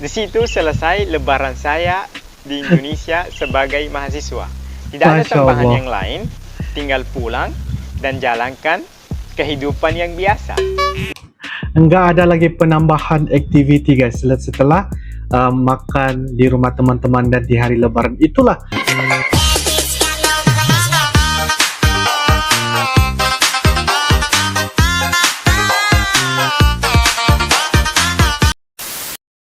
Di situ selesai lebaran saya di Indonesia sebagai mahasiswa. Tidak ada Masya tambahan Allah. yang lain, tinggal pulang dan jalankan kehidupan yang biasa. Enggak ada lagi penambahan activity guys setelah makan di rumah teman-teman dan di hari lebaran itulah.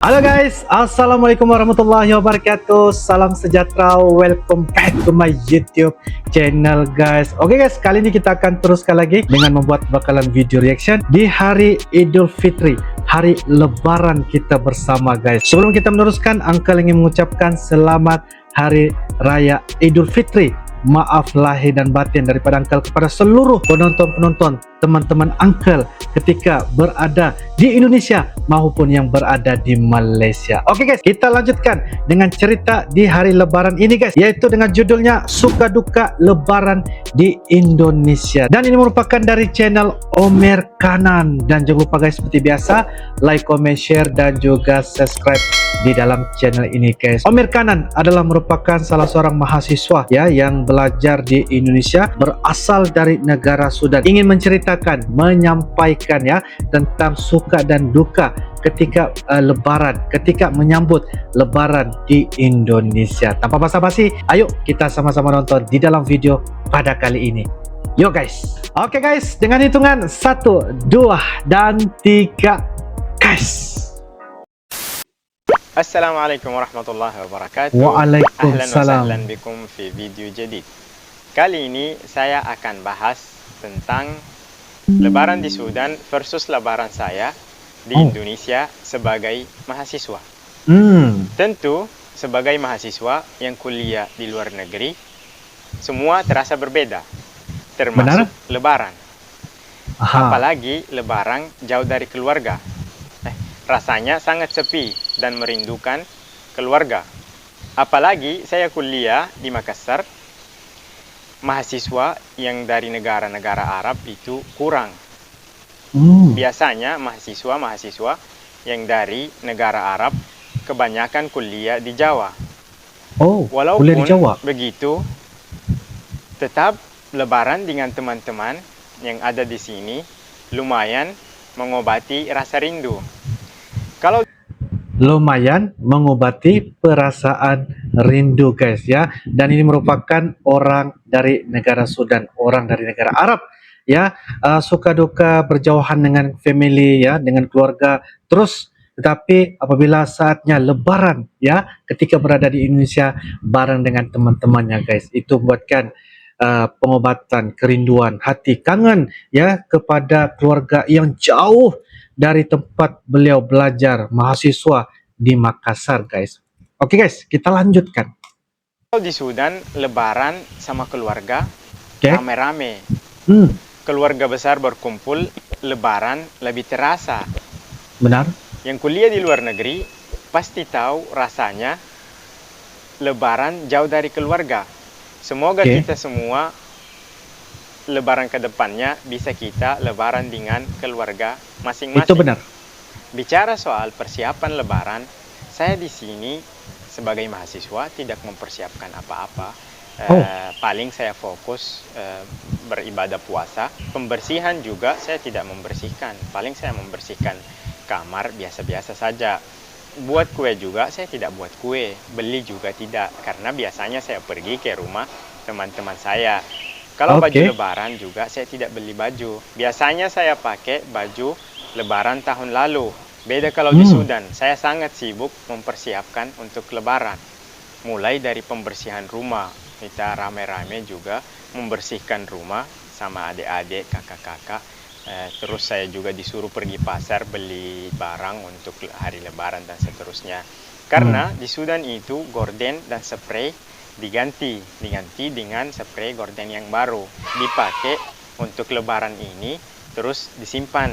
Halo guys, assalamualaikum warahmatullahi wabarakatuh. Salam sejahtera, welcome back to my YouTube channel guys. Oke guys, kali ini kita akan teruskan lagi dengan membuat bakalan video reaction di hari Idul Fitri, hari lebaran kita bersama guys. Sebelum kita meneruskan, Uncle ingin mengucapkan selamat hari raya Idul Fitri. Maaf lahir dan batin daripada Uncle kepada seluruh penonton-penonton, teman-teman Uncle ketika berada di Indonesia maupun yang berada di Malaysia. Oke guys, kita lanjutkan dengan cerita di hari lebaran ini guys, yaitu dengan judulnya Suka Duka Lebaran di Indonesia. Dan ini merupakan dari channel Omer Kanan. Dan jangan lupa guys, seperti biasa, like, comment, share, dan juga subscribe di dalam channel ini guys. Omer Kanan adalah merupakan salah seorang mahasiswa ya yang belajar di Indonesia, berasal dari negara Sudan. Ingin menceritakan, menyampaikan ya tentang suka dan duka ketika lebaran, ketika menyambut lebaran di Indonesia. Tanpa basa-basi, ayo kita sama-sama nonton di dalam video pada kali ini. Yo guys. Oke guys, dengan hitungan 1, 2, dan 3 guys. Assalamualaikum warahmatullahi wabarakatuh. Waalaikumsalam. Ahlan wa sahlan bikum fi video jadid. Kali ini saya akan bahas tentang lebaran di Sudan versus lebaran saya di Indonesia sebagai mahasiswa. Tentu sebagai mahasiswa yang kuliah di luar negeri, semua terasa berbeda, termasuk lebaran. Apalagi lebaran jauh dari keluarga. Rasanya sangat sepi dan merindukan keluarga. Apalagi saya kuliah di Makassar, mahasiswa yang dari negara-negara Arab itu kurang. Biasanya mahasiswa-mahasiswa yang dari negara Arab kebanyakan kuliah di Jawa. Walaupun kuliah di Jawa. Begitu, tetap lebaran dengan teman-teman yang ada di sini lumayan mengobati rasa rindu. Kalau lumayan mengobati perasaan rindu guys ya. Dan ini merupakan orang dari negara Sudan, orang dari negara Arab ya, suka duka berjauhan dengan family ya, dengan keluarga terus. Tetapi apabila saatnya lebaran ya, ketika berada di Indonesia bareng dengan teman-temannya guys, itu buatkan pengobatan kerinduan hati, kangen ya kepada keluarga yang jauh dari tempat beliau belajar mahasiswa di Makassar guys. Oke guys, kita lanjutkan. di Sudan lebaran sama keluarga rame-rame. Keluarga besar berkumpul, lebaran lebih terasa. Benar. Yang kuliah di luar negeri pasti tahu rasanya lebaran jauh dari keluarga. Semoga kita semua lebaran ke depannya bisa kita lebaran dengan keluarga masing-masing. Itu benar. Bicara soal persiapan lebaran, saya di sini sebagai mahasiswa tidak mempersiapkan apa-apa. Paling saya fokus beribadah puasa. Pembersihan juga saya tidak membersihkan. Paling saya membersihkan kamar biasa-biasa saja. Buat kue juga saya tidak buat kue. Beli juga tidak, karena biasanya saya pergi ke rumah teman-teman saya. Kalau baju lebaran juga saya tidak beli baju. Biasanya saya pakai baju lebaran tahun lalu. Beda kalau di Sudan, saya sangat sibuk mempersiapkan untuk lebaran. Mulai dari pembersihan rumah, kita rame-rame juga membersihkan rumah sama adik-adik, kakak-kakak. Terus saya juga disuruh pergi pasar beli barang untuk hari lebaran dan seterusnya. Karena di Sudan itu gorden dan spray diganti dengan spray gorden yang baru, dipakai untuk lebaran ini, terus disimpan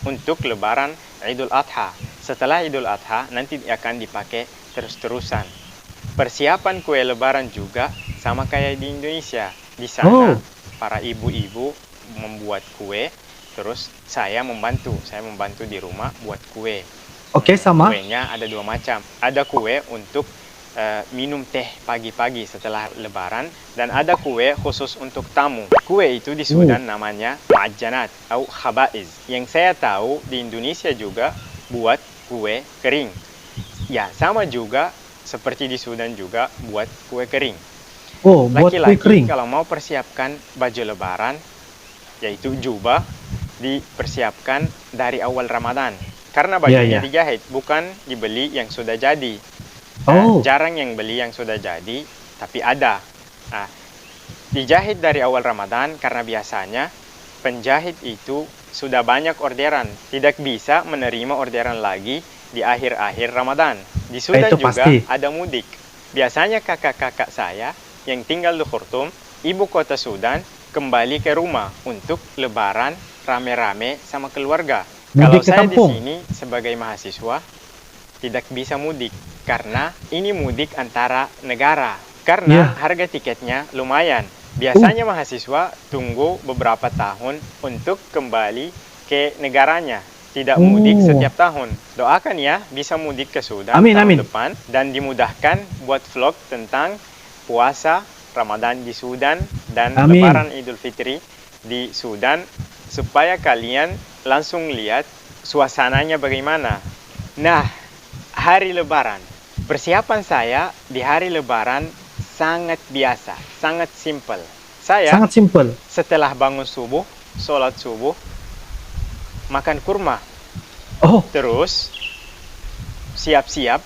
untuk lebaran Idul Adha. Setelah Idul Adha nanti akan dipakai terus-terusan. Persiapan kue lebaran juga sama kayak di Indonesia. Di sana para ibu-ibu membuat kue, terus saya membantu di rumah buat kue. Oke, sama. Kuenya ada dua macam. Ada kue untuk minum teh pagi-pagi setelah lebaran, dan ada kue khusus untuk tamu. Kue itu di Sudan namanya ma'ajanat atau khabaiz. Yang saya tahu di Indonesia juga buat kue kering. Ya, sama juga seperti di Sudan juga buat kue kering. Oh, buat kue Laki-laki kering. kalau mau persiapkan baju lebaran, yaitu jubah, dipersiapkan dari awal Ramadan. Karena bajunya Ya. dijahit, bukan dibeli yang sudah jadi. Oh, Jarang yang beli yang sudah jadi, tapi ada. Nah, dijahit dari awal Ramadan karena biasanya penjahit itu sudah banyak orderan, tidak bisa menerima orderan lagi di akhir-akhir Ramadan. Di Sudan itu juga pasti. ada mudik. Biasanya kakak-kakak saya yang tinggal di Khartoum, ibu kota Sudan, kembali ke rumah untuk lebaran rame-rame sama keluarga. Kalau Mudik ke saya di kampung. sini sebagai mahasiswa tidak bisa mudik karena ini mudik antara negara, karena Ya. harga tiketnya lumayan. Biasanya mahasiswa tunggu beberapa tahun untuk kembali ke negaranya, tidak mudik setiap tahun. Doakan ya bisa mudik ke Sudan Amin, tahun amin. depan dan dimudahkan buat vlog tentang puasa Ramadan di Sudan dan Amin. Lebaran Idul Fitri di Sudan, supaya kalian langsung lihat suasananya bagaimana. Nah, hari Lebaran. Persiapan saya di hari Lebaran sangat biasa, sangat simpel. Saya Sangat simpel. setelah bangun subuh, sholat subuh, makan kurma. Oh, Terus siap-siap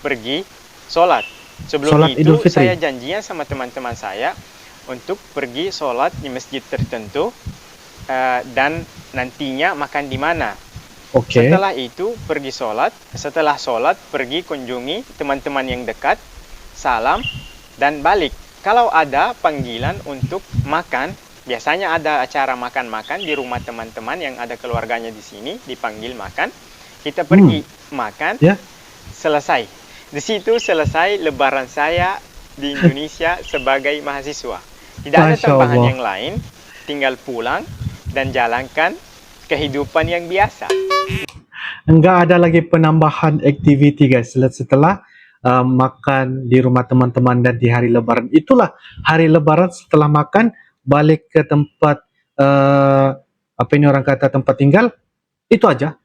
pergi sholat. Sebelum Sholat itu Idul Fitri. saya janjian sama teman-teman saya untuk pergi sholat di masjid tertentu, dan nantinya makan di mana. oke. Setelah itu pergi sholat, setelah sholat pergi kunjungi teman-teman yang dekat, salam, dan balik. Kalau ada panggilan untuk makan, biasanya ada acara makan-makan di rumah teman-teman yang ada keluarganya di sini, dipanggil makan, kita pergi makan, Ya. selesai. Di situ selesai lebaran saya di Indonesia sebagai mahasiswa. Tidak ada Masya tambahan Allah. yang lain, tinggal pulang dan jalankan kehidupan yang biasa. Enggak ada lagi penambahan activity guys setelah makan di rumah teman-teman dan di hari lebaran. Itulah hari lebaran, setelah makan balik ke tempat apa ini orang kata tempat tinggal, itu aja.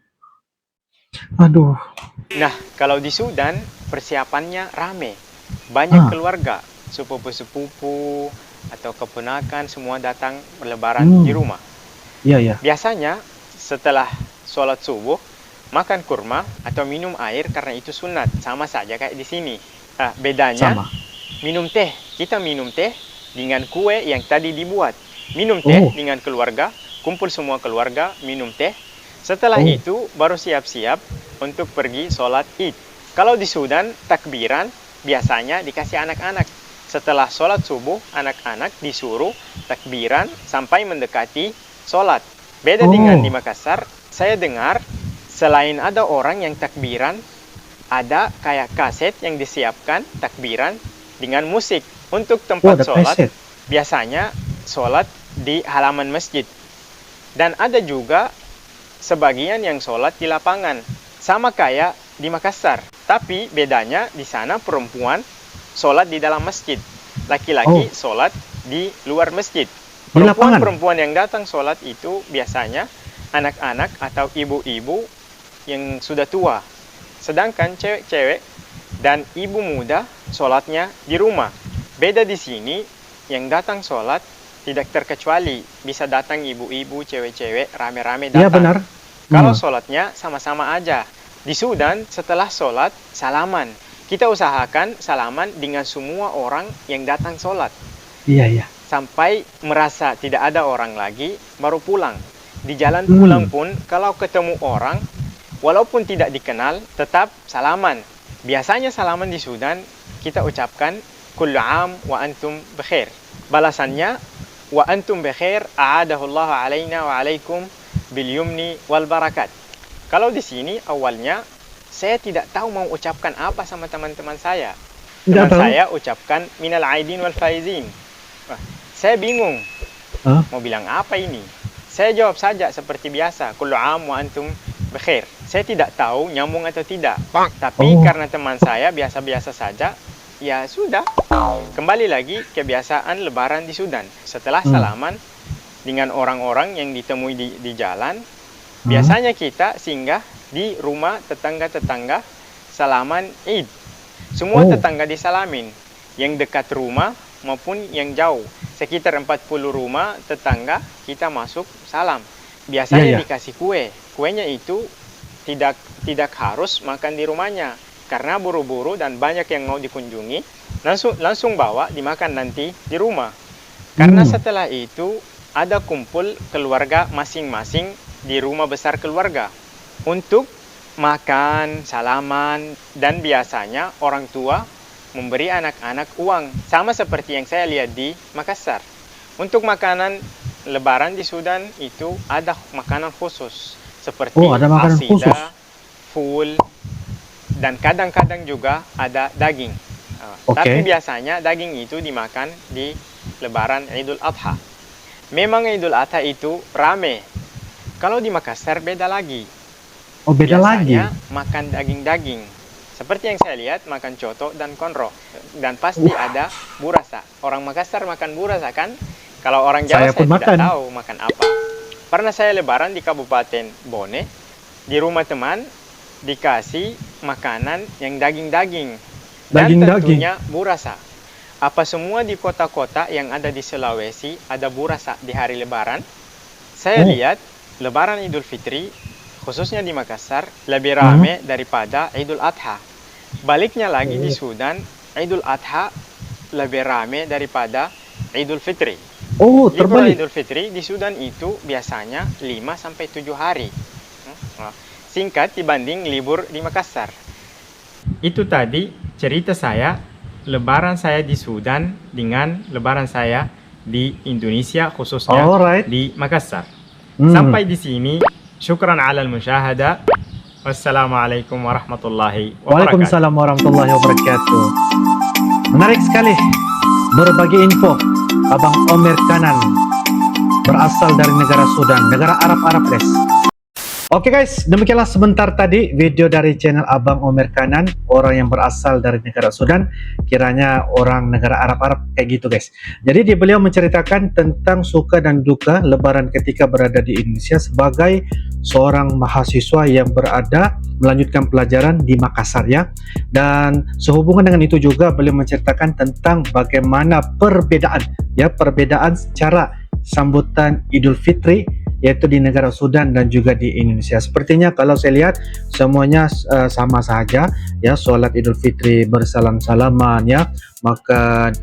Aduh. Nah, kalau di Sudan persiapannya rame. Banyak keluarga, sepupu-sepupu atau keponakan semua datang berlebaran di rumah. Iya. Biasanya setelah sholat subuh makan kurma atau minum air karena itu sunat, sama saja kayak di sini. Bedanya Sama. minum teh. Kita minum teh dengan kue yang tadi dibuat. Minum teh dengan keluarga, kumpul semua keluarga, minum teh. Setelah itu baru siap-siap untuk pergi sholat Id. Kalau di Sudan takbiran biasanya dikasih anak-anak. Setelah sholat subuh, anak-anak disuruh takbiran sampai mendekati sholat. Beda dengan di Makassar, saya dengar selain ada orang yang takbiran, ada kayak kaset yang disiapkan takbiran dengan musik. Untuk tempat sholat, biasanya sholat di halaman masjid. Dan ada juga sebagian yang sholat di lapangan, sama kayak di Makassar. Tapi bedanya di sana perempuan sholat di dalam masjid, laki-laki sholat di luar masjid. Perempuan-perempuan yang datang sholat itu biasanya anak-anak atau ibu-ibu yang sudah tua. Sedangkan cewek-cewek dan ibu muda sholatnya di rumah. Beda di sini, yang datang sholat tidak terkecuali. Bisa datang ibu-ibu, cewek-cewek, rame-rame datang. Iya benar. Kalau sholatnya sama-sama aja. Di Sudan setelah sholat salaman. Kita usahakan salaman dengan semua orang yang datang sholat. Iya. Sampai merasa tidak ada orang lagi, baru pulang. Di jalan pulang pun, kalau ketemu orang, walaupun tidak dikenal, tetap salaman. Biasanya salaman di Sudan, kita ucapkan, Kullu am wa antum bikhair. Balasannya, wa antum bikhair, a'adahullahu alaina wa alaikum bil yumni wal barakat. Kalau di sini awalnya saya tidak tahu mau ucapkan apa sama teman-teman saya. Teman saya ucapkan minal aidin wal faizin. Saya bingung. Mau bilang apa ini? Saya jawab saja seperti biasa, kullu am wa antum Bekhair. Saya tidak tahu nyambung atau tidak. Tapi karena teman saya biasa-biasa saja, ya sudah. Kembali lagi kebiasaan lebaran di Sudan. Setelah salaman dengan orang-orang yang ditemui di jalan, biasanya kita singgah di rumah tetangga-tetangga salaman Id. Semua tetangga disalamin, yang dekat rumah maupun yang jauh. Sekitar 40 rumah tetangga kita masuk salam. Biasanya dikasih kue. Kuenya itu tidak harus makan di rumahnya, karena buru-buru dan banyak yang mau dikunjungi, langsung bawa dimakan nanti di rumah. Karena setelah itu ada kumpul keluarga masing-masing di rumah besar keluarga untuk makan, salaman, dan biasanya orang tua memberi anak-anak uang, sama seperti yang saya lihat di Makassar. Untuk makanan lebaran di Sudan itu ada makanan khusus seperti ada makanan khusus. asida, full, dan kadang-kadang juga ada daging. Tapi biasanya daging itu dimakan di lebaran Idul Adha. Memang Idul Adha itu rame. Kalau di Makassar beda lagi. Beda lagi. Biasanya makan daging-daging. Seperti yang saya lihat, makan coto dan konro. Dan pasti ada burasa. Orang Makassar makan burasa kan? Kalau orang Jawa saya tidak tahu makan apa. Pernah saya lebaran di Kabupaten Bone, di rumah teman, dikasih makanan yang daging-daging. Dan tentunya burasa. Apa semua di kota-kota yang ada di Sulawesi ada burasa di hari lebaran? Saya lihat lebaran Idul Fitri, khususnya di Makassar, lebih rame daripada Idul Adha. Baliknya lagi di Sudan, Idul Adha lebih rame daripada Idul Fitri. Libur Idul Fitri di Sudan itu biasanya 5-7 hari. Singkat dibanding libur di Makassar. Itu tadi cerita saya, lebaran saya di Sudan dengan lebaran saya di Indonesia, khususnya di Makassar. Sampai di sini. Syukran ala al-musyahada. Wassalamualaikum warahmatullahi wabarakatuh. Waalaikumsalam warahmatullahi wabarakatuh. Menarik sekali berbagi info. Abang Omer Kanan berasal dari negara Sudan, negara Arab guys. Oke guys, demikianlah sebentar tadi video dari channel Abang Omer Kanan, orang yang berasal dari negara Sudan, kiranya orang negara Arab kayak gitu guys. Jadi beliau menceritakan tentang suka dan duka lebaran ketika berada di Indonesia sebagai seorang mahasiswa yang berada melanjutkan pelajaran di Makassar ya. Dan sehubungan dengan itu juga beliau menceritakan tentang bagaimana perbedaan cara sambutan Idul Fitri yaitu di negara Sudan dan juga di Indonesia. Sepertinya kalau saya lihat semuanya sama saja ya, sholat Idul Fitri bersalam-salaman ya, makan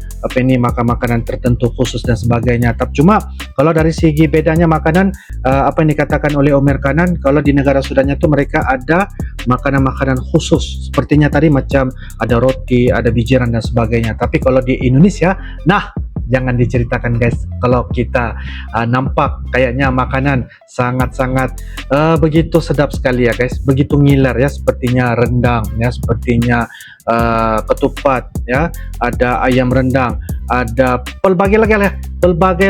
makan makanan tertentu khusus dan sebagainya. Tapi cuma kalau dari segi bedanya makanan, apa yang dikatakan oleh Omer Kanan, kalau di negara Sudannya itu mereka ada makanan-makanan khusus, sepertinya tadi macam ada roti, ada bijiran dan sebagainya. Tapi kalau di Indonesia, nah jangan diceritakan guys, kalau kita nampak kayaknya makanan sangat-sangat begitu sedap sekali ya guys, begitu ngiler ya, sepertinya rendang ya, sepertinya ketupat ya, ada ayam rendang, ada pelbagai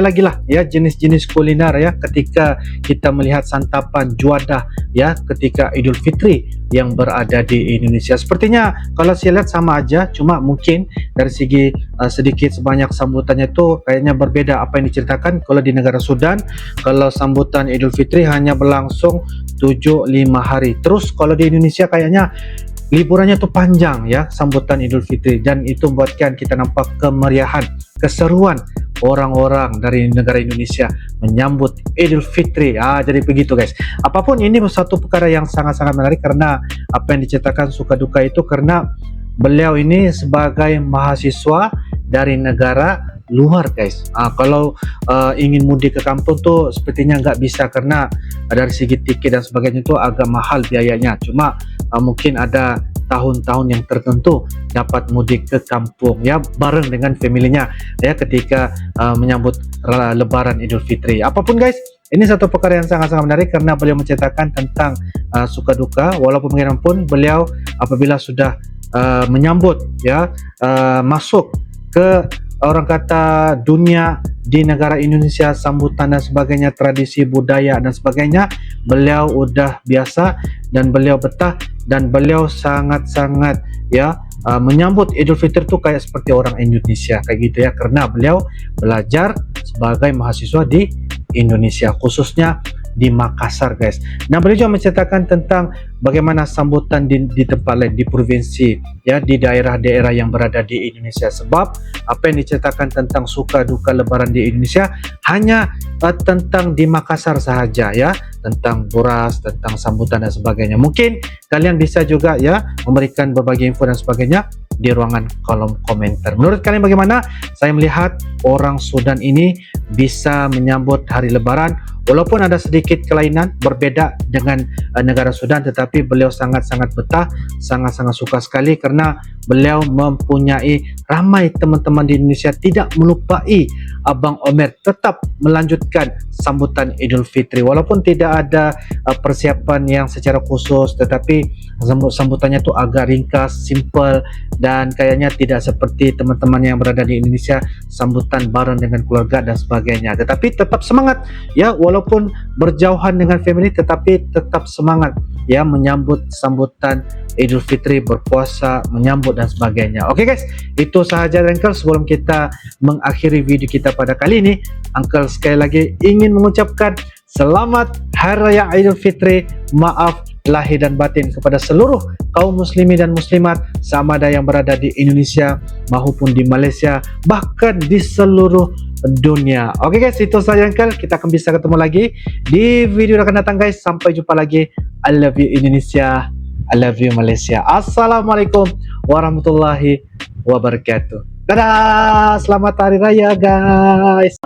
lagi lah ya jenis-jenis kuliner ya, ketika kita melihat santapan juadah ya ketika Idul Fitri yang berada di Indonesia. Sepertinya kalau saya lihat sama aja, cuma mungkin dari segi sedikit sebanyak sambutannya itu kayaknya berbeda. Apa yang diceritakan kalau di negara Sudan, kalau sambutan Idul Fitri hanya berlangsung 7-5 hari. Terus kalau di Indonesia kayaknya liburannya tuh panjang ya sambutan Idul Fitri, dan itu membuatkan kita nampak kemeriahan, keseruan orang-orang dari negara Indonesia menyambut Idul Fitri. Jadi begitu guys. Apapun ini satu perkara yang sangat-sangat menarik, karena apa yang diceritakan suka duka itu karena beliau ini sebagai mahasiswa dari negara luar guys. Kalau ingin mudik ke kampung tuh sepertinya nggak bisa, karena dari segi tiket dan sebagainya itu agak mahal biayanya. Cuma mungkin ada tahun-tahun yang tertentu dapat mudik ke kampung ya bareng dengan familinya ya ketika menyambut lebaran Idul Fitri. Apapun guys, ini satu perkara yang sangat-sangat menarik karena beliau menceritakan tentang suka duka, walaupun bagaimanapun beliau apabila sudah menyambut ya masuk ke orang kata dunia di negara Indonesia, sambutan dan sebagainya, tradisi budaya dan sebagainya, beliau udah biasa dan beliau betah dan beliau sangat-sangat ya menyambut Idul Fitri itu kayak seperti orang Indonesia kayak gitu ya, karena beliau belajar sebagai mahasiswa di Indonesia, khususnya di Makassar guys. Nah, beliau juga menceritakan tentang bagaimana sambutan di tempat lain, di provinsi ya, di daerah-daerah yang berada di Indonesia. Sebab apa yang diceritakan tentang suka duka lebaran di Indonesia hanya tentang di Makassar sahaja ya, tentang buras, tentang sambutan dan sebagainya. Mungkin kalian bisa juga ya memberikan berbagai info dan sebagainya di ruangan kolom komentar. Menurut kalian bagaimana? Saya melihat orang Sudan ini bisa menyambut hari lebaran walaupun ada sedikit kelainan berbeda dengan negara Sudan, tetapi beliau sangat-sangat betah, sangat-sangat suka sekali karena beliau mempunyai ramai teman-teman di Indonesia tidak melupai Abang Omer tetap melanjutkan sambutan Idul Fitri walaupun tidak ada persiapan yang secara khusus, tetapi sambutannya tuh agak ringkas, simple, dan kayaknya tidak seperti teman-teman yang berada di Indonesia sambutan bareng dengan keluarga dan sebagainya. Tetapi tetap semangat ya, walaupun berjauhan dengan family tetapi tetap semangat ya menyambut sambutan Idul Fitri, berpuasa, menyambut dan sebagainya. Oke guys, itu sahaja Uncle. Sebelum kita mengakhiri video kita pada kali ini, Uncle sekali lagi ingin mengucapkan selamat Hari Raya Idul Fitri, maaf lahir dan batin kepada seluruh kaum muslimin dan muslimat, sama ada yang berada di Indonesia maupun di Malaysia, bahkan di seluruh dunia. Oke guys, itu saja Uncle. Kita akan bisa ketemu lagi di video yang akan datang guys. Sampai jumpa lagi. I love you Indonesia, I love you Malaysia. Assalamualaikum warahmatullahi wabarakatuh. Dadah, selamat hari raya guys.